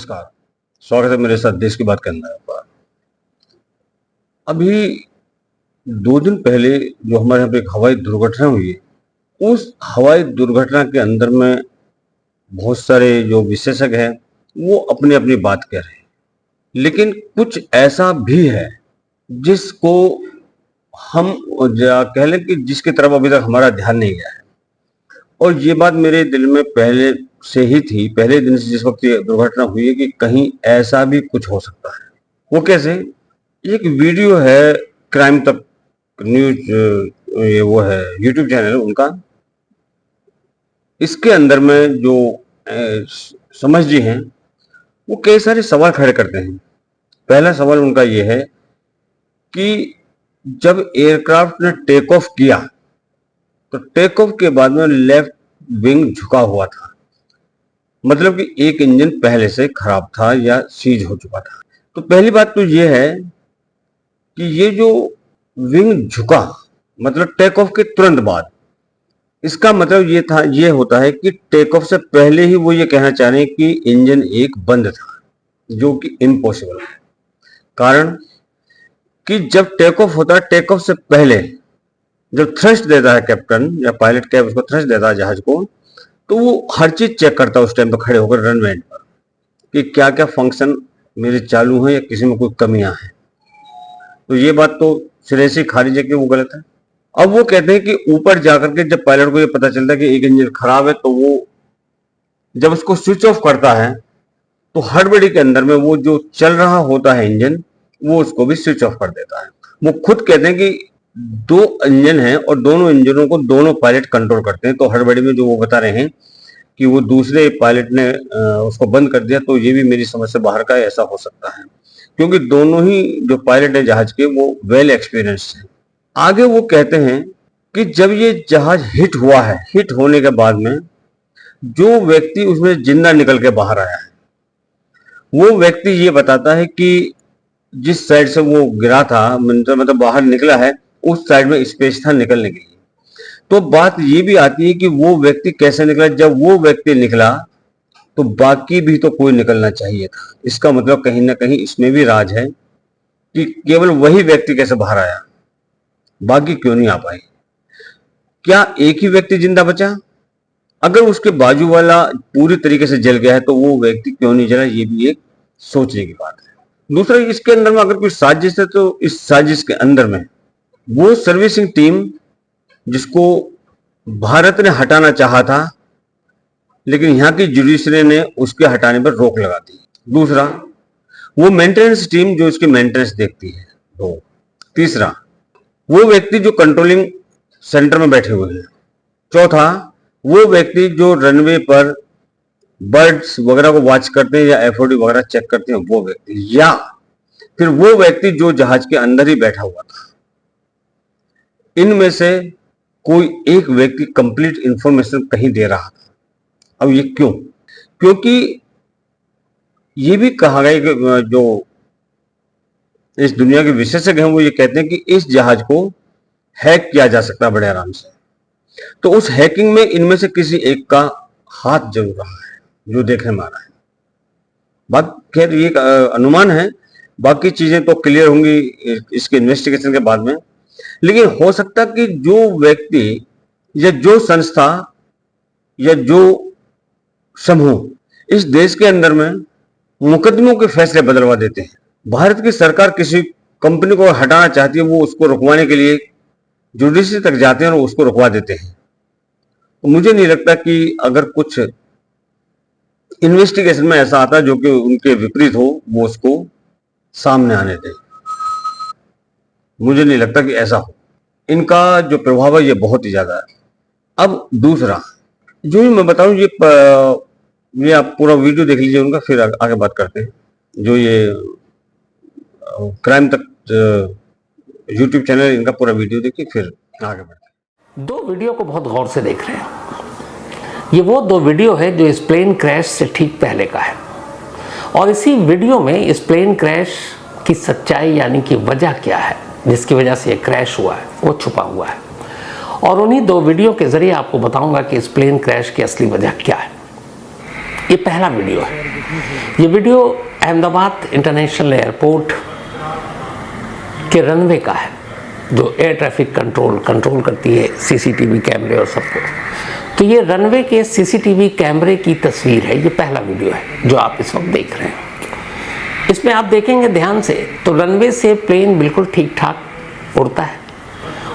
नमस्कार, स्वागत है मेरे साथ देश की बात के अंदर पर। अभी 2 दिन पहले जो हमारे यहाँ पे एक हवाई दुर्घटना हुई है, उस हवाई दुर्घटना के अंदर में बहुत सारे जो विशेषज्ञ हैं, वो अपनी-अपनी बात कह रहे हैं। लेकिन कुछ ऐसा भी है, जिसको हम कह लें कि जिसकी तरफ अभी तक हमारा ध्यान नहीं गया है। और ये बात मेरे दिल में पहले से ही थी, पहले दिन से जिस वक्त ये दुर्घटना हुई है कि कहीं ऐसा भी कुछ हो सकता है। वो कैसे? एक वीडियो है क्राइम तक न्यूज, ये वो है यूट्यूब चैनल है उनका। इसके अंदर में जो समझ जी हैं, वो कई सारे सवाल खड़े करते हैं। पहला सवाल उनका ये है कि जब एयरक्राफ्ट ने टेक ऑफ किया तो टेक ऑफ के बाद में लेफ्ट विंग झुका हुआ था, मतलब कि एक इंजन पहले से खराब था या सीज हो चुका था। तो पहली बात तो ये है कि ये जो विंग झुका, मतलब टेक ऑफ के तुरंत बाद, इसका मतलब ये होता है कि टेक ऑफ से पहले ही वो ये कहना चाह रहे हैं कि इंजन एक बंद था, जो कि इम्पॉसिबल है। कारण कि जब टेक ऑफ होता है, टेक ऑफ से पहले जब थ्रस्ट देता है कैप्टन या पायलट कैब उसको थ्रस्ट देता है जहाज को, तो वो हर चीज चेक करता है उस टाइम पर खड़े होकर रनवे पर कि क्या क्या फंक्शन मेरे चालू हैं या किसी में कोई कमियां हैं। तो ये बात तो सिरे से खारिज है कि वो गलत है। अब वो कहते हैं कि ऊपर जाकर के जब पायलट को ये पता चलता है कि एक इंजन खराब है, तो वो जब उसको स्विच ऑफ करता है तो हड़बड़ी के अंदर में वो जो चल रहा होता है इंजन, वो उसको भी स्विच ऑफ कर देता है। वो खुद कहते हैं कि 2 इंजन हैं और दोनों इंजनों को दोनों पायलट कंट्रोल करते हैं। तो हड़बड़ी में जो वो बता रहे हैं कि वो दूसरे पायलट ने उसको बंद कर दिया, तो ये भी मेरी समझ से बाहर का ऐसा हो सकता है, क्योंकि दोनों ही जो पायलट है जहाज के वो वेल एक्सपीरियंस्ड हैं। आगे वो कहते हैं कि जब ये जहाज हिट हुआ है, हिट होने के बाद में जो व्यक्ति उसमें जिंदा निकल के बाहर आया है, वो व्यक्ति ये बताता है कि जिस साइड से वो गिरा था, मतलब बाहर निकला है, उस साइड में स्पेस था निकलने के लिए। तो बात ये भी आती है कि वो व्यक्ति कैसे निकला। जब वो व्यक्ति निकला तो बाकी भी तो कोई निकलना चाहिए था। इसका मतलब कहीं ना कहीं इसमें भी राज है कि केवल वही व्यक्ति कैसे बाहर आया, बाकी क्यों नहीं आ पाए। क्या एक ही व्यक्ति जिंदा बचा? अगर उसके बाजू वाला पूरी तरीके से जल गया है तो वो व्यक्ति क्यों नहीं जला, ये भी एक सोचने की बात है। दूसरा, इसके अंदर में अगर कोई साजिश है तो इस साजिश के अंदर में वो सर्विसिंग टीम जिसको भारत ने हटाना चाहा था, लेकिन यहाँ की जुडिशरी ने उसके हटाने पर रोक लगा दी। दूसरा, वो मेंटेनेंस टीम जो इसकी मेंटेनेंस देखती है। दो, तीसरा, वो व्यक्ति जो कंट्रोलिंग सेंटर में बैठे हुए हैं। चौथा, वो व्यक्ति जो रनवे पर बर्ड्स वगैरह को वॉच करते हैं या एफओडी वगैरह चेक करते हैं, वो व्यक्ति, या फिर वो व्यक्ति जो जहाज के अंदर ही बैठा हुआ था। इनमें से कोई एक व्यक्ति कंप्लीट इंफॉर्मेशन कहीं दे रहा था। अब ये क्यों? क्योंकि ये भी कहा गया कि जो इस दुनिया के विशेषज्ञ हैं वो ये कहते हैं कि इस जहाज को हैक किया जा सकता है बड़े आराम से। तो उस हैकिंग में इनमें से किसी एक का हाथ जरूर रहा है, जो देखने में आ रहा है। बात खैर ये अनुमान है, बाकी चीजें तो क्लियर होंगी इसके इन्वेस्टिगेशन के बाद में। लेकिन हो सकता कि जो व्यक्ति या जो संस्था या जो समूह इस देश के अंदर में मुकदमों के फैसले बदलवा देते हैं, भारत की सरकार किसी कंपनी को हटाना चाहती है, वो उसको रुकवाने के लिए जुडिशरी तक जाते हैं और उसको रुकवा देते हैं। तो मुझे नहीं लगता कि अगर कुछ इन्वेस्टिगेशन में ऐसा आता जो कि उनके विपरीत हो, वो उसको सामने आने दें। मुझे नहीं लगता कि ऐसा हो। इनका जो प्रभाव है ये बहुत ही ज्यादा है। अब दूसरा, जो भी मैं बताऊं, ये आप पूरा वीडियो देख लीजिए उनका, फिर आगे बात करते हैं। जो ये क्राइम तक यूट्यूब चैनल, इनका पूरा वीडियो देखिए, फिर आगे बढ़ते हैं। 2 वीडियो को बहुत गौर से देख रहे हैं। ये वो 2 वीडियो है जो इस प्लेन क्रैश से ठीक पहले का है, और इसी वीडियो में इस प्लेन क्रैश की सच्चाई यानी कि वजह क्या है जिसकी वजह से ये क्रैश हुआ है, वो छुपा हुआ है। और उन्हीं 2 वीडियो के जरिए आपको बताऊंगा कि इस प्लेन क्रैश की असली वजह क्या है। ये पहला वीडियो है। ये वीडियो अहमदाबाद इंटरनेशनल एयरपोर्ट के रनवे का है, जो एयर ट्रैफिक कंट्रोल करती है सीसीटीवी कैमरे और सबको। तो ये रनवे के सीसीटीवी कैमरे की तस्वीर है। ये पहला वीडियो है जो आप इस वक्त देख रहे हैं। इसमें आप देखेंगे ध्यान से तो रनवे से प्लेन बिल्कुल ठीक ठाक उड़ता है,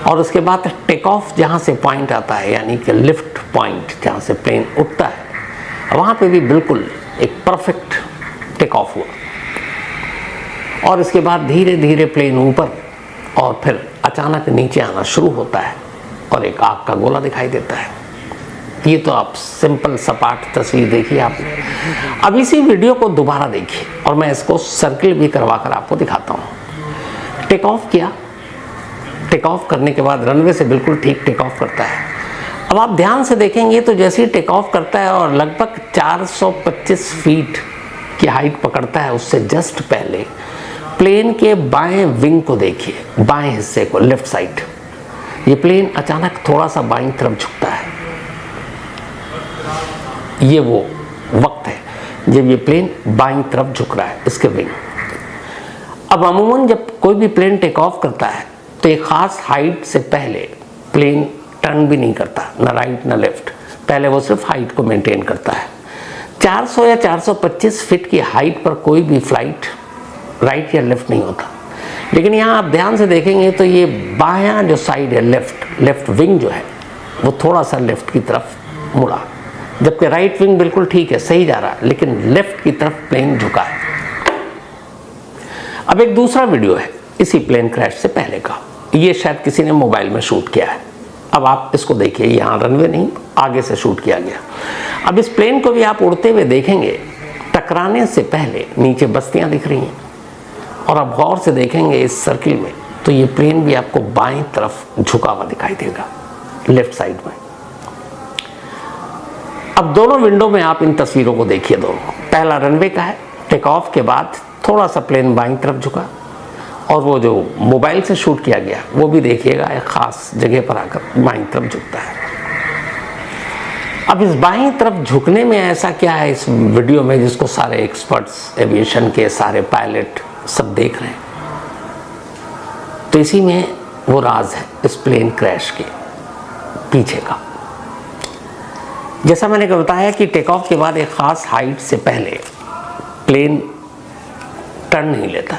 और उसके बाद टेक ऑफ जहाँ से पॉइंट आता है, यानी कि लिफ्ट पॉइंट जहाँ से प्लेन उठता है, वहाँ पे भी बिल्कुल एक परफेक्ट टेक ऑफ हुआ। और इसके बाद धीरे धीरे प्लेन ऊपर और फिर अचानक नीचे आना शुरू होता है और एक आग का गोला दिखाई देता है। ये तो आप सिंपल सपाट तस्वीर देखिए आपने। अब इसी वीडियो को दोबारा देखिए और मैं इसको सर्किल भी करवा कर आपको दिखाता हूँ। टेक ऑफ किया, टेक ऑफ करने के बाद रनवे से बिल्कुल ठीक टेक ऑफ करता है। अब आप ध्यान से देखेंगे तो जैसे ही टेक ऑफ करता है और लगभग 425 फीट की हाइट पकड़ता है, उससे जस्ट पहले प्लेन के बाएं विंग को देखिए, बाएं हिस्से को, लेफ्ट साइड। ये प्लेन अचानक थोड़ा सा बाईं तरफ झुकता है। ये वो वक्त है जब ये प्लेन बाईं तरफ झुक रहा है, इसके विंग। अब अमूमन जब कोई भी प्लेन टेक ऑफ करता है तो एक खास हाइट से पहले प्लेन टर्न भी नहीं करता, ना राइट ना लेफ्ट। पहले वो सिर्फ हाइट को मेंटेन करता है। 400 या 425 फीट की हाइट पर कोई भी फ्लाइट राइट या लेफ्ट नहीं होता। लेकिन यहाँ आप ध्यान से देखेंगे तो ये बायां जो साइड है, लेफ्ट विंग जो है, वो थोड़ा सा लेफ्ट की तरफ मुड़ा, जबकि राइट विंग बिल्कुल ठीक है, सही जा रहा है, लेकिन लेफ्ट की तरफ प्लेन झुका है। अब एक दूसरा वीडियो है इसी प्लेन क्रैश से पहले का। ये शायद किसी ने मोबाइल में शूट किया है। अब आप इसको देखिए, यहाँ रनवे नहीं, आगे से शूट किया गया। अब इस प्लेन को भी आप उड़ते हुए देखेंगे, टकराने से पहले नीचे बस्तियां दिख रही हैं, और आप गौर से देखेंगे इस सर्किल में तो ये प्लेन भी आपको बाएं तरफ झुका हुआ दिखाई देगा, लेफ्ट साइड में। अब दोनों विंडो में आप इन तस्वीरों को देखिए। दोनों, पहला रनवे का है, टेक ऑफ के बाद थोड़ा सा प्लेन बाईं तरफ झुका, और वो जो मोबाइल से शूट किया गया वो भी देखिएगा, एक खास जगह पर आकर बाईं तरफ झुकता है। अब इस बाईं तरफ झुकने में ऐसा क्या है इस वीडियो में, जिसको सारे एक्सपर्ट्स, एविएशन के सारे पायलट सब देख रहे हैं? तो इसी में वो राज है इस प्लेन क्रैश के पीछे का। जैसा मैंने बताया कि टेक ऑफ के बाद एक खास हाइट से पहले प्लेन टर्न नहीं लेता,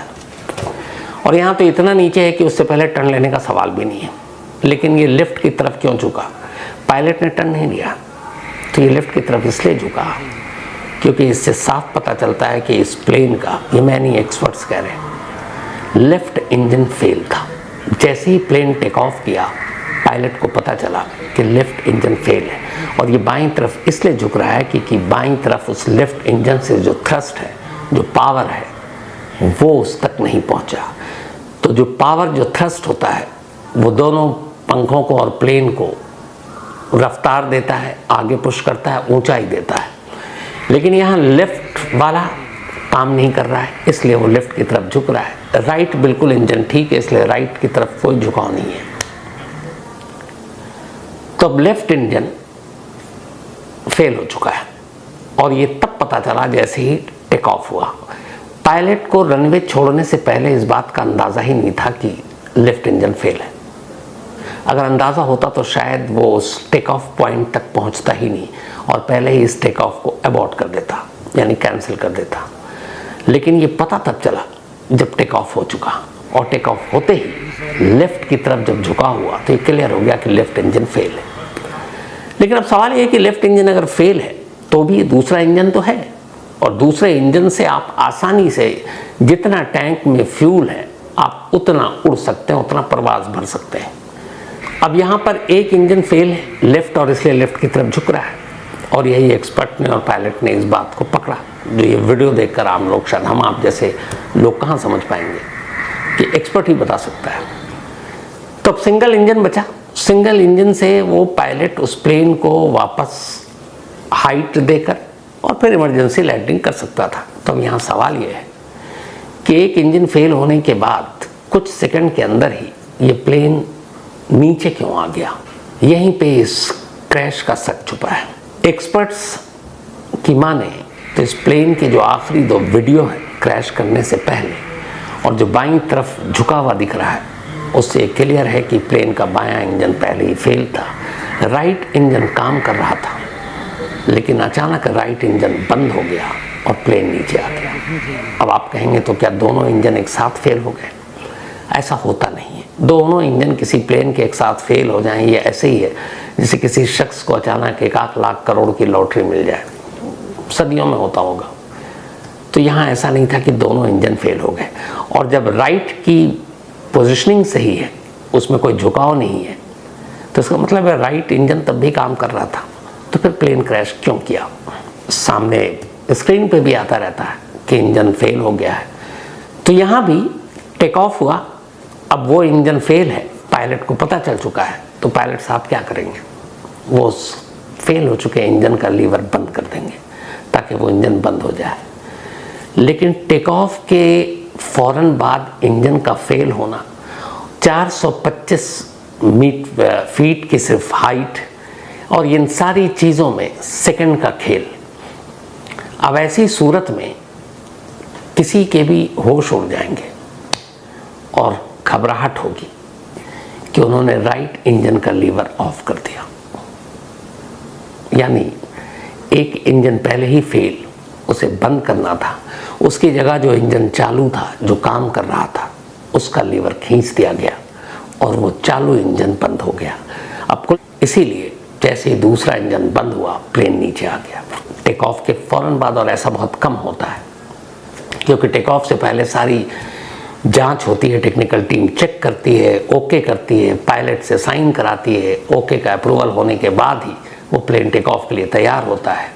और यहाँ तो इतना नीचे है कि उससे पहले टर्न लेने का सवाल भी नहीं है। लेकिन ये लिफ्ट की तरफ क्यों झुका? पायलट ने टर्न नहीं लिया, तो ये लिफ्ट की तरफ इसलिए झुका क्योंकि इससे साफ पता चलता है कि इस प्लेन का, ये मैं नहीं, एक्सपर्ट्स कह रहे हैं, लेफ्ट इंजन फेल था। जैसे ही प्लेन टेक ऑफ किया, पायलट को पता चला कि लेफ्ट इंजन फेल है, और ये बाईं तरफ इसलिए झुक रहा है क्योंकि बाईं तरफ उस लेफ्ट इंजन से जो थ्रस्ट है, जो पावर है, वो उस तक नहीं पहुंचा। तो जो पावर, जो थ्रस्ट होता है, वो दोनों पंखों को और प्लेन को रफ्तार देता है, आगे पुश करता है, ऊंचाई देता है। लेकिन यहाँ लेफ्ट वाला काम नहीं कर रहा है, इसलिए वो लेफ्ट की तरफ झुक रहा है। राइट बिल्कुल इंजन ठीक है, इसलिए राइट की तरफ कोई झुकाव नहीं है। तो अब लेफ्ट इंजन फेल हो चुका है, और ये तब पता चला जैसे ही टेक ऑफ हुआ। पायलट को रनवे छोड़ने से पहले इस बात का अंदाज़ा ही नहीं था कि लेफ्ट इंजन फेल है। अगर अंदाज़ा होता तो शायद वो उस टेक ऑफ पॉइंट तक पहुंचता ही नहीं, और पहले ही इस टेक ऑफ को अबॉर्ट कर देता, यानी कैंसिल कर देता। लेकिन ये पता तब चला जब टेक ऑफ हो चुका, और टेक ऑफ होते ही लेफ्ट की तरफ जब झुका हुआ तो ये क्लियर हो गया कि लेफ्ट इंजन फेल है। लेकिन अब सवाल ये है कि लेफ्ट इंजन अगर फेल है तो भी दूसरा इंजन तो है, और दूसरे इंजन से आप आसानी से जितना टैंक में फ्यूल है आप उतना उड़ सकते हैं, उतना प्रवास भर सकते हैं। अब यहाँ पर एक इंजन फेल है लेफ्ट, और इसलिए लेफ्ट की तरफ झुक रहा है, और यही एक्सपर्ट ने और पायलट ने इस बात को पकड़ा। जो ये वीडियो देखकर आम लोग, शायद हम आप जैसे लोग कहाँ समझ पाएंगे, कि एक्सपर्ट ही बता सकता है। तो अब सिंगल इंजन बचा, सिंगल इंजन से वो पायलट उस प्लेन को वापस हाइट देकर और फिर इमरजेंसी लैंडिंग कर सकता था। तो अब यहाँ सवाल ये है कि एक इंजन फेल होने के बाद कुछ सेकंड के अंदर ही ये प्लेन नीचे क्यों आ गया? यहीं पे इस क्रैश का सच छुपा है। एक्सपर्ट्स की माने तो इस प्लेन के जो आखिरी 2 वीडियो है क्रैश करने से पहले, और जो बाईं तरफ झुका हुआ दिख रहा है, उससे क्लियर है कि प्लेन का बायां इंजन पहले ही फेल था। राइट इंजन काम कर रहा था, लेकिन अचानक राइट इंजन बंद हो गया और प्लेन नीचे आ गया। अब आप कहेंगे तो क्या दोनों इंजन एक साथ फेल हो गए? ऐसा होता नहीं है। दोनों इंजन किसी प्लेन के एक साथ फेल हो जाएं, ये ऐसे ही है जैसे किसी शख्स को अचानक 1 लाख करोड़ की लॉटरी मिल जाए, सदियों में होता होगा। तो यहाँ ऐसा नहीं था कि दोनों इंजन फेल हो गए। और जब राइट की पोजीशनिंग सही है, उसमें कोई झुकाव नहीं है, तो इसका मतलब है राइट इंजन तब भी काम कर रहा था। तो फिर प्लेन क्रैश क्यों किया? सामने स्क्रीन पे भी आता रहता है कि इंजन फेल हो गया है। तो यहाँ भी टेक ऑफ हुआ, अब वो इंजन फेल है, पायलट को पता चल चुका है, तो पायलट साहब क्या करेंगे? वो फेल हो चुके इंजन का लीवर बंद कर देंगे ताकि वो इंजन बंद हो जाए। लेकिन टेक ऑफ के फौरन बाद इंजन का फेल होना, 425 फीट की सिर्फ हाइट, और इन सारी चीज़ों में सेकंड का खेल। अब ऐसी सूरत में किसी के भी होश उड़ जाएंगे और घबराहट होगी कि उन्होंने राइट इंजन का लीवर ऑफ कर दिया। यानी एक इंजन पहले ही फेल, उसे बंद करना था, उसकी जगह जो इंजन चालू था, जो काम कर रहा था, उसका लीवर खींच दिया गया और वो चालू इंजन बंद हो गया। अब कुल इसीलिए जैसे ही दूसरा इंजन बंद हुआ, प्लेन नीचे आ गया टेक ऑफ के फौरन बाद। और ऐसा बहुत कम होता है क्योंकि टेक ऑफ से पहले सारी जांच होती है, टेक्निकल टीम चेक करती है, ओके करती है, पायलट से साइन कराती है, ओके का अप्रूवल होने के बाद ही वो प्लेन टेक ऑफ के लिए तैयार होता है।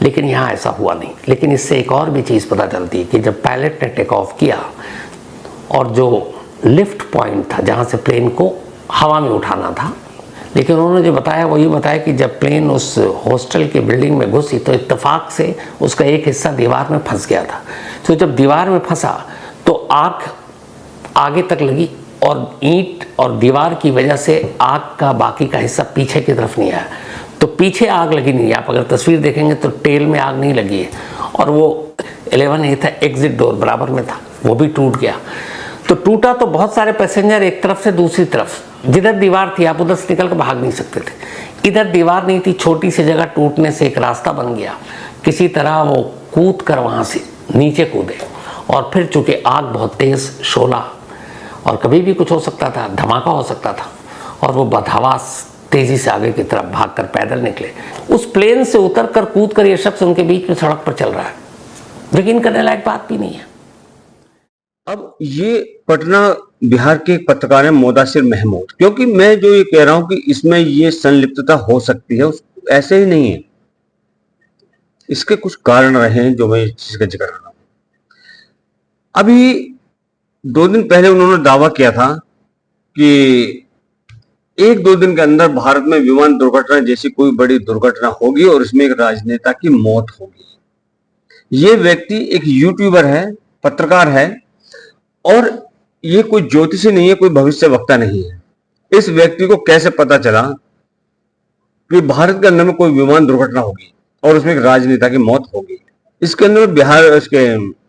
लेकिन यहाँ ऐसा हुआ नहीं। लेकिन इससे एक और भी चीज़ पता चलती है कि जब पायलट ने टेक ऑफ किया और जो लिफ्ट पॉइंट था जहाँ से प्लेन को हवा में उठाना था, लेकिन उन्होंने जो बताया वो ये बताया कि जब प्लेन उस हॉस्टल की बिल्डिंग में घुसी तो इत्तेफाक से उसका एक हिस्सा दीवार में फंस गया था। तो जब दीवार में फंसा तो आग आगे तक लगी और ईंट और दीवार की वजह से आग का बाकी का हिस्सा पीछे की तरफ नहीं आया। तो पीछे आग लगी नहीं। आप अगर तस्वीर देखेंगे तो टेल में आग नहीं लगी है। और वो 11A था, एग्जिट डोर बराबर में था, वो भी टूट गया। तो टूटा तो बहुत सारे पैसेंजर एक तरफ से दूसरी तरफ, जिधर दीवार थी आप उधर से निकल कर भाग नहीं सकते थे। इधर दीवार नहीं थी, छोटी सी जगह टूटने से एक रास्ता बन गया। किसी तरह वो कूद कर वहाँ से नीचे कूदे। और फिर चूंकि आग बहुत तेज, शोला, और कभी भी कुछ हो सकता था, धमाका हो सकता था, और वो बदहवास तेजी से आगे की तरफ भागकर पैदल निकले। उस प्लेन से उतर कर कूद कर ये शख्स उनके बीच में सड़क पर चल रहा है। यकीन करने लायक बात भी नहीं है। अब ये पटना बिहार के एक पत्रकार हैं मुदासिर महमूद, क्योंकि मैं जो ये कह रहा हूं कि इसमें ये संलिप्तता हो सकती है, ऐसे ही नहीं है, इसके कुछ कारण रहे हैं जो मैं इस चीज का जिक्र कर रहा हूं। अभी 2 दिन पहले उन्होंने दावा किया था कि 1-2 दिन के अंदर भारत में विमान दुर्घटना जैसी कोई बड़ी दुर्घटना होगी और इसमें एक राजनेता की मौत होगी। ये व्यक्ति एक यूट्यूबर है, पत्रकार है, और ये कोई ज्योतिषी नहीं है, कोई भविष्यवक्ता नहीं है। इस व्यक्ति को कैसे पता चला कि भारत के अंदर में कोई विमान दुर्घटना होगी और उसमें एक राजनेता की मौत होगी? इसके अंदर बिहार, इसके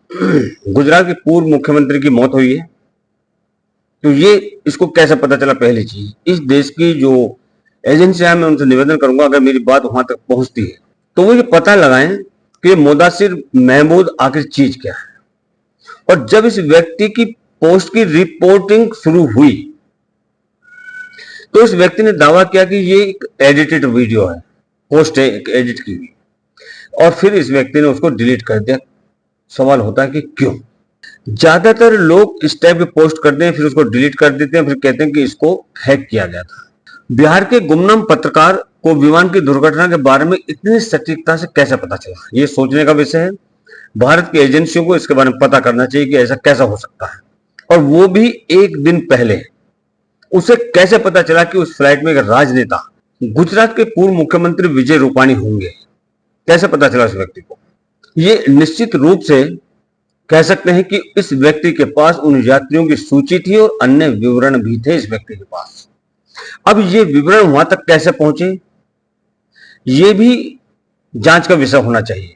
गुजरात के पूर्व मुख्यमंत्री की मौत हुई है। तो ये इसको कैसे पता चला? पहली चीज, इस देश की जो एजेंसियां, मैं उनसे निवेदन करूंगा अगर मेरी बात वहां तक पहुंचती है तो वो ये पता लगाएं कि मुदासिर महमूद आखिर चीज क्या है। और जब इस व्यक्ति की पोस्ट की रिपोर्टिंग शुरू हुई तो इस व्यक्ति ने दावा किया कि ये एक एडिटेड वीडियो है, पोस्ट है एक एडिट की हुई, और फिर इस व्यक्ति ने उसको डिलीट कर दिया। सवाल होता है कि क्यों? ज्यादातर लोग इस टाइप के पोस्ट करते हैं, फिर उसको डिलीट कर देते हैं, फिर कहते हैं कि इसको हैक किया गया था। बिहार के गुमनाम पत्रकार को विमान की दुर्घटना के बारे में इतनी सटीकता से कैसे पता चला? ये सोचने का विषय है। भारत की एजेंसियों को इसके बारे में पता करना चाहिए कि ऐसा कैसा हो सकता है, और वो भी 1 दिन पहले। उसे कैसे पता चला कि उस फ्लाइट में एक राजनेता, गुजरात के पूर्व मुख्यमंत्री विजय रूपाणी होंगे? कैसे पता चला इस व्यक्ति को? ये निश्चित रूप से कह सकते हैं कि इस व्यक्ति के पास उन यात्रियों की सूची थी और अन्य विवरण भी थे इस व्यक्ति के पास। अब ये विवरण वहां तक कैसे पहुंचे, ये भी जांच का विषय होना चाहिए।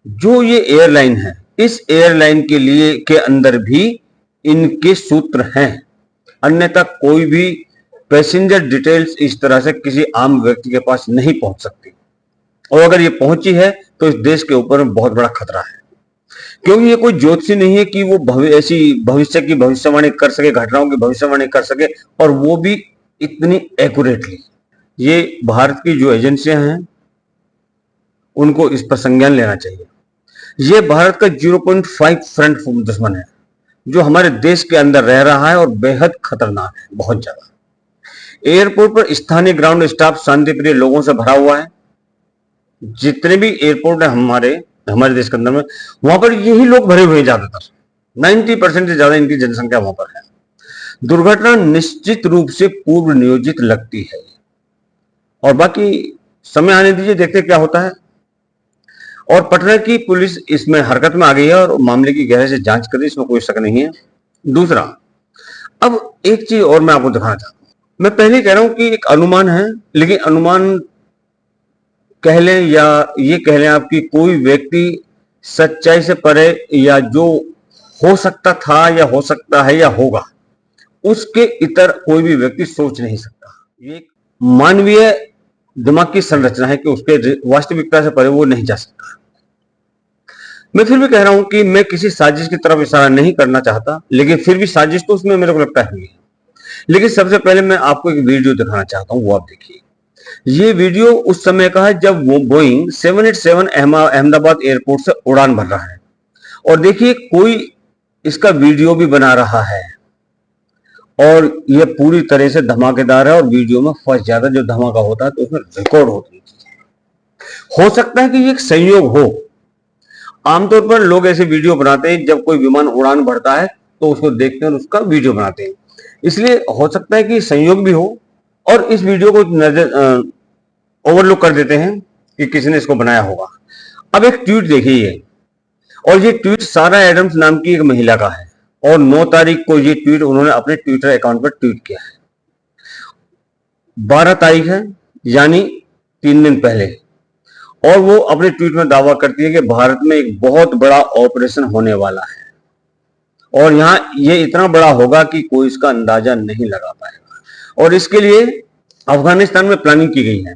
जो ये एयरलाइन है, इस एयरलाइन के लिए के अंदर भी इनके सूत्र हैं, अन्यथा कोई भी पैसेंजर डिटेल्स इस तरह से किसी आम व्यक्ति के पास नहीं पहुंच सकती, और अगर ये पहुंची है तो इस देश के ऊपर बहुत बड़ा खतरा है। क्योंकि ये कोई ज्योतिषी नहीं है कि वो ऐसी भविष्य की भविष्यवाणी कर सके, घटनाओं की भविष्यवाणी कर सके, और वो भी इतनी एक्यूरेटली। ये भारत की जो एजेंसियां हैं उनको इस पर संज्ञान लेना चाहिए। ये भारत का 0.5 फ्रंट दुश्मन है जो हमारे देश के अंदर रह रहा है और बेहद खतरनाक है, बहुत ज्यादा। एयरपोर्ट पर स्थानीय ग्राउंड स्टाफ शांतिप्रिय लोगों से भरा हुआ है। जितने भी एयरपोर्ट है हमारे देश के अंदर में, वहां पर यही लोग भरे हुए हैं ज्यादातर। 90% से ज्यादा इनकी जनसंख्या वहां पर है। दुर्घटना निश्चित रूप से पूर्व नियोजित लगती है, और बाकी समय आने दीजिए, देखते क्या होता है। और पटना की पुलिस इसमें हरकत में आ गई है और मामले की गहराई से जांच कर रही है, इसमें कोई शक नहीं है। दूसरा, अब एक चीज और मैं आपको दिखाना चाहता हूं। मैं पहले कह रहा हूं कि एक अनुमान है, लेकिन अनुमान कह लें या ये कह लें आपकी कोई व्यक्ति सच्चाई से परे, या जो हो सकता था या हो सकता है या होगा, उसके इतर कोई भी व्यक्ति सोच नहीं सकता। ये एक मानवीय दिमाग की संरचना है कि उसके वास्तविकता से परे वो नहीं जा सकता। मैं फिर भी कह रहा हूं कि मैं किसी साजिश की तरफ इशारा नहीं करना चाहता, लेकिन फिर भी साजिश तो उसमें मेरे को लगता है। लेकिन सबसे पहले मैं आपको एक वीडियो दिखाना चाहता हूं, वो आप देखिए। ये वीडियो उस समय का है जब वो बोइंग 787 अहमदाबाद एयरपोर्ट से उड़ान भर रहा है, और देखिए कोई इसका वीडियो भी बना रहा है, और यह पूरी तरह से धमाकेदार है। और वीडियो में फर्स्ट ज्यादा जो धमाका होता है तो उसमें रिकॉर्ड होती है। हो सकता है कि ये एक संयोग हो। आमतौर पर लोग ऐसे वीडियो बनाते हैं, जब कोई विमान उड़ान भरता है तो उसको देखते हैं और उसका वीडियो बनाते हैं। इसलिए हो सकता है कि संयोग भी हो, और इस वीडियो को नजर ओवरलुक कर देते हैं कि किसी ने इसको बनाया होगा। अब एक ट्वीट देखिए, और ये ट्वीट सारा एडम्स नाम की एक महिला का है, और 9 तारीख को ये ट्वीट उन्होंने अपने ट्विटर अकाउंट पर ट्वीट किया है। 12 तारीख है, यानी 3 दिन पहले, और वो अपने ट्वीट में दावा करती है कि भारत में एक बहुत बड़ा ऑपरेशन होने वाला है, और यहां ये इतना बड़ा होगा कि कोई इसका अंदाजा नहीं लगा पाएगा। और इसके लिए अफगानिस्तान में प्लानिंग की गई है,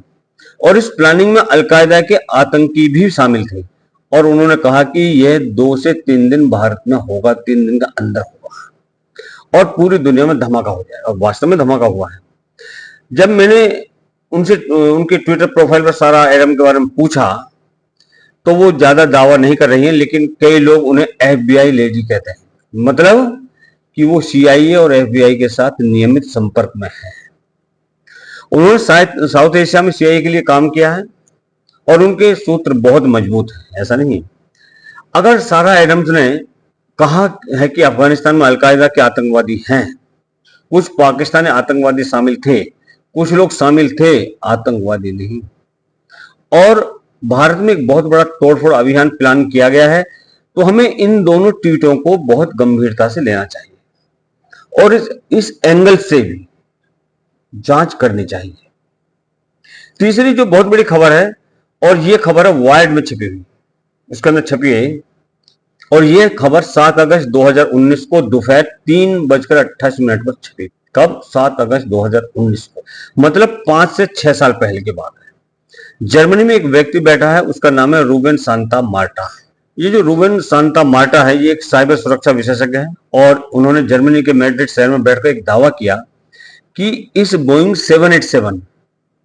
और इस प्लानिंग में अलकायदा के आतंकी भी शामिल थे। और उन्होंने कहा कि यह 2 से 3 दिन भारत में होगा, 3 दिन का अंदर होगा, और पूरी दुनिया में धमाका हो जाएगा। और वास्तव में धमाका हुआ है। जब मैंने उनसे उनके ट्विटर प्रोफाइल पर सारा एडम के बारे में पूछा, तो वो ज्यादा दावा नहीं कर रही हैं, लेकिन कई लोग उन्हें FBI लेडी कहते हैं, मतलब कि वो CIA और FBI के साथ नियमित संपर्क में है। उन्होंने साउथ एशिया में CIA के लिए काम किया है, और उनके सूत्र बहुत मजबूत हैं, ऐसा नहीं। अगर सारा एडम्स ने कहा है कि अफगानिस्तान में अलकायदा के आतंकवादी हैं, कुछ पाकिस्तानी आतंकवादी शामिल थे, कुछ लोग शामिल थे, आतंकवादी नहीं, और भारत में एक बहुत बड़ा तोड़फोड़ अभियान प्लान किया गया है, तो हमें इन दोनों ट्वीटों को बहुत गंभीरता से लेना चाहिए, और इस एंगल से भी जांच करनी चाहिए। तीसरी जो बहुत बड़ी खबर है, और ये खबर है वायर्ड में छपी हुई, उसके अंदर छपी है, और ये खबर 7 अगस्त 2019 को दोपहर 3:28 पर छपी। कब? 7 अगस्त 2019 को, मतलब 5 से 6 साल पहले की बात है। जर्मनी में एक व्यक्ति बैठा है, उसका नाम है रूबेन सांता मार्टा। ये जो रूबेन सांता मार्टा है, ये एक साइबर सुरक्षा विशेषज्ञ है, और उन्होंने जर्मनी के मैड्रिड शहर में बैठकर एक दावा किया कि इस बोइंग 787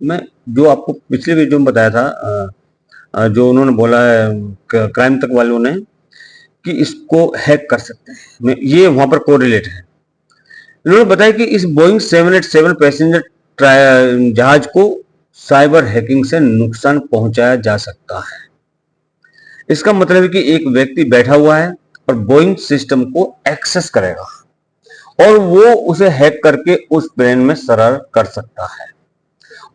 में, जो आपको पिछले वीडियो में बताया था, जो उन्होंने बोला है क्राइम तक वालों ने कि इसको हैक कर सकते हैं, ये वहां पर कोरिलेट है। इन्होंने बताया कि इस बोइंग 787 पैसेंजर जहाज को साइबर हैकिंग से नुकसान पहुंचाया जा सकता है। इसका मतलब है कि एक व्यक्ति बैठा हुआ है और बोइंग सिस्टम को एक्सेस करेगा, और वो उसे हैक करके उस प्लेन में सवार कर सकता है।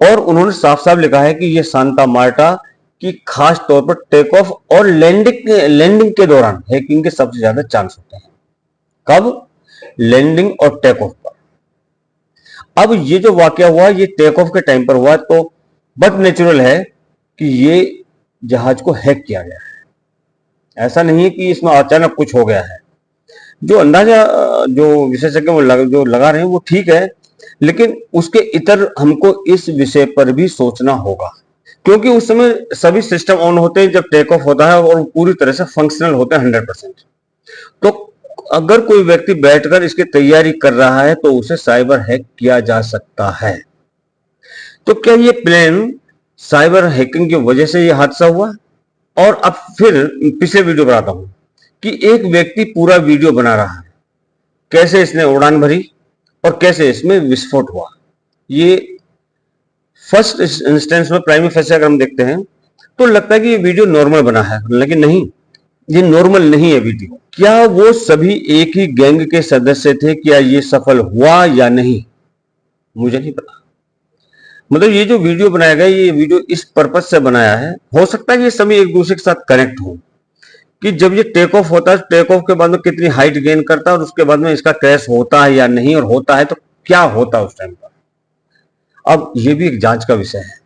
और उन्होंने साफ साफ लिखा है कि ये सांता मार्टा की खास तौर पर टेक ऑफ और लैंडिंग के दौरान हैकिंग के सबसे ज्यादा चांस होते हैं। कब? लैंडिंग और टेक ऑफ पर। अब ये जो वाकया हुआ, ये टेक ऑफ के टाइम पर हुआ, तो बट नेचुरल है कि ये जहाज को हैक किया गया है। ऐसा नहीं है कि इसमें अचानक कुछ हो गया है। जो अंदाजा जो विशेषज्ञ जो लगा रहे हैं वो ठीक है, लेकिन उसके इतर हमको इस विषय पर भी सोचना होगा, क्योंकि उस समय सभी सिस्टम ऑन होते हैं जब टेक ऑफ होता है और पूरी तरह से फंक्शनल होते हैं 100%। तो अगर कोई व्यक्ति बैठकर इसकी तैयारी कर रहा है तो उसे साइबर हैक किया जा सकता है। तो क्या ये प्लेन साइबर हैकिंग की वजह से ये हादसा हुआ? और अब फिर पिछले वीडियो बनाता हूं कि एक व्यक्ति पूरा वीडियो बना रहा है, कैसे इसने उड़ान भरी और कैसे इसमें विस्फोट हुआ। ये फर्स्ट इंस्टेंस में प्राइमरी फेस अगर हम देखते हैं तो लगता है कि ये वीडियो नॉर्मल बना है, लेकिन नहीं, ये नॉर्मल नहीं है वीडियो। क्या वो सभी एक ही गैंग के सदस्य थे? क्या ये सफल हुआ या नहीं, मुझे नहीं पता। मतलब ये जो वीडियो बनाया गया, ये वीडियो इस पर्पज से बनाया है, हो सकता है कि ये सभी एक दूसरे के साथ कनेक्ट हो, कि जब ये टेक ऑफ होता है, टेक ऑफ के बाद में कितनी हाइट गेन करता है और उसके बाद में इसका क्रैश होता है या नहीं, और होता है तो क्या होता है उस टाइम पर। अब ये भी एक जांच का विषय है।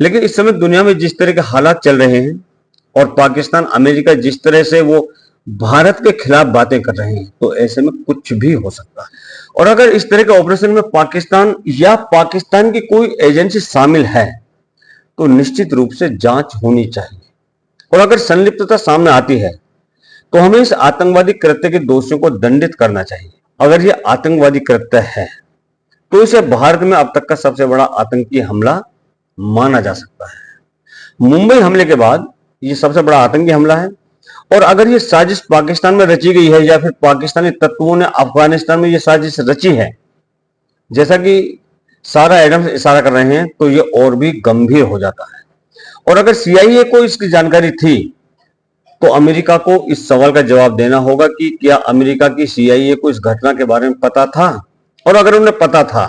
लेकिन इस समय दुनिया में जिस तरह के हालात चल रहे हैं और पाकिस्तान अमेरिका जिस तरह से वो भारत के खिलाफ बातें कर रहे हैं, तो ऐसे में कुछ भी हो सकता है। और अगर इस तरह के ऑपरेशन में पाकिस्तान या पाकिस्तान की कोई एजेंसी शामिल है तो निश्चित रूप से जांच होनी चाहिए, और अगर संलिप्तता सामने आती है तो हमें इस आतंकवादी कृत्य के दोषियों को दंडित करना चाहिए। अगर ये आतंकवादी कृत्य है तो इसे भारत में अब तक का सबसे बड़ा आतंकी हमला माना जा सकता है। मुंबई हमले के बाद ये सबसे बड़ा आतंकी हमला है, और अगर ये साजिश पाकिस्तान में रची गई है या फिर पाकिस्तानी तत्वों ने अफगानिस्तान में ये साजिश रची है, जैसा कि सारा एडम्स इशारा कर रहे हैं, तो ये और भी गंभीर हो जाता है। और अगर CIA को इसकी जानकारी थी तो अमेरिका को इस सवाल का जवाब देना होगा कि क्या अमेरिका की CIA को इस घटना के बारे में पता था, और अगर उन्हें पता था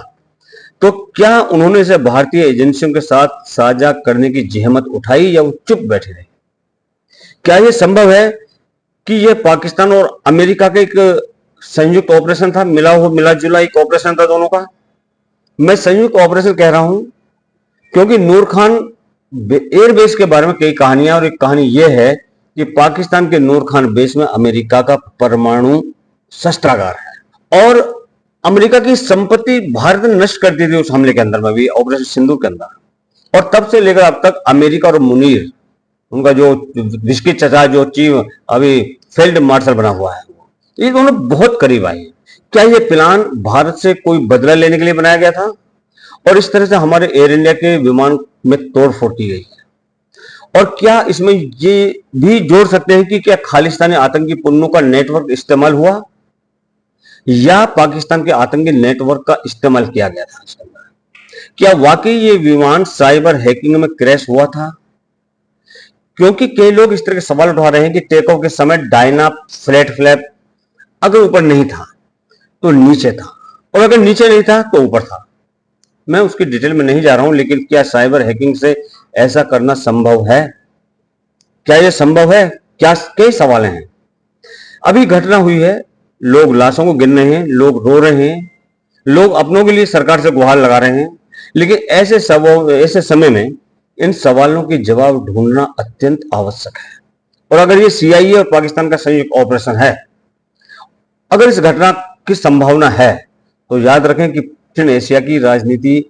तो क्या उन्होंने इसे भारतीय एजेंसियों के साथ साझा करने की जहमत उठाई या वो चुप बैठे रहे? क्या यह संभव है कि यह पाकिस्तान और अमेरिका का एक संयुक्त ऑपरेशन था, मिला जुला एक ऑपरेशन था दोनों का? मैं संयुक्त ऑपरेशन कह रहा हूं क्योंकि नूर खान एयरबेस के बारे में कई कहानियां, और एक कहानी यह है कि पाकिस्तान के नूर खान बेस में अमेरिका का परमाणु शस्त्रागार है, और अमेरिका की संपत्ति भारत ने नष्ट कर दी थी उस हमले के अंदर में भी, ऑपरेशन सिंधु के अंदर। और तब से लेकर अब तक अमेरिका और मुनीर, उनका जो विस्की चचा जो चीफ अभी फील्ड मार्शल बना हुआ है, ये दोनों बहुत करीब आए। क्या ये प्लान भारत से कोई बदला लेने के लिए बनाया गया था, और इस तरह से हमारे एयर इंडिया के विमान में तोड़फोड़ की गई है? और क्या इसमें ये भी जोड़ सकते हैं कि क्या खालिस्तानी आतंकी पुन्नों का नेटवर्क इस्तेमाल हुआ, या पाकिस्तान के आतंकी नेटवर्क का इस्तेमाल किया गया था इसके अंदर? क्या वाकई ये विमान साइबर हैकिंग में क्रैश हुआ था? क्योंकि कई लोग इस तरह के सवाल उठा रहे हैं कि टेक ऑफ के समय डायना फ्लैट फ्लैप अगर ऊपर नहीं था तो नीचे था, और अगर नीचे नहीं था तो ऊपर था। मैं उसकी डिटेल में नहीं जा रहा हूं, लेकिन क्या साइबर हैकिंग से ऐसा करना संभव है? क्या यह संभव है? क्या कई सवाल हैं। अभी घटना हुई है, लोग लाशों को गिन रहे हैं, लोग रो रहे हैं, लोग अपनों के लिए सरकार से गुहार लगा रहे हैं, लेकिन ऐसे समय में इन सवालों के जवाब ढूंढना अत्यंत आवश्यक है। और अगर ये CIA और पाकिस्तान का संयुक्त ऑपरेशन है, अगर इस घटना की संभावना है, तो याद रखें कि दक्षिण एशिया की राजनीति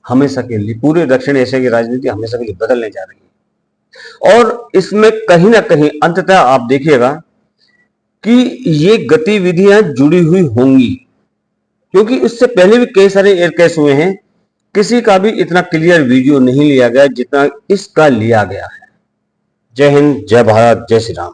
हमेशा के लिए, पूरे दक्षिण एशिया की राजनीति हमेशा के लिए बदलने जा रही है। और इसमें कहीं ना कहीं अंततः आप देखिएगा कि ये गतिविधियां जुड़ी हुई होंगी, क्योंकि इससे पहले भी कई सारे एयर क्रैश हुए हैं, किसी का भी इतना क्लियर वीडियो नहीं लिया गया जितना इसका लिया गया है। जय हिंद, जय भारत, जय श्री राम।